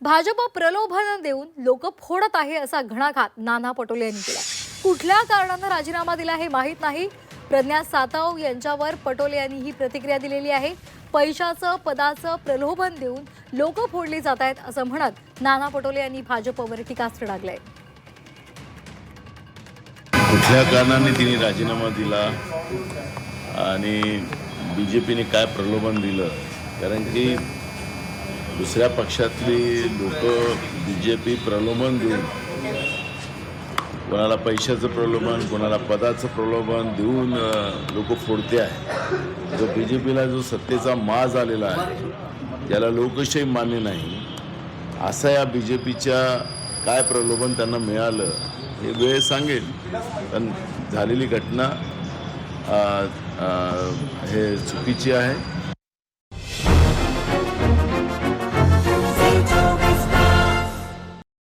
भाजप प्रलोभन देऊन लोक फोडत आहे असा घणाघात नाना पटोले यांनी केला। कुठल्या कारणाने राजीनामा दिला हे माहित नाही। प्रज्ञा सातव यांच्यावर पटोले यांनी ही प्रतिक्रिया दिलेली आहे। पैशाचं पदाचं प्रलोभन देऊन लोक फोडली जात आहेत असं म्हणत नाना पटोले यांनी भाजपवर टीकास्त्र डागलंय। कुठल्या कारणाने तिने राजीनामा दिला आणि बीजेपीने काय प्रलोभन दिलं, कारण की दुसऱ्या पक्षातली लोक बीजेपी प्रलोभन देऊन कोणाला पैशाचं प्रलोभन कोणाला पदाचं प्रलोभन देऊन लोक फोडते आहे। जो बीजेपीला जो सत्तेचा माज आलेला आहे त्याला लोकशाही मान्य नाही। असा या बीजेपीच्या काय प्रलोभन त्यांना मिळालं हे वेळ सांगेल, पण झालेली घटना हे चुकीची आहे।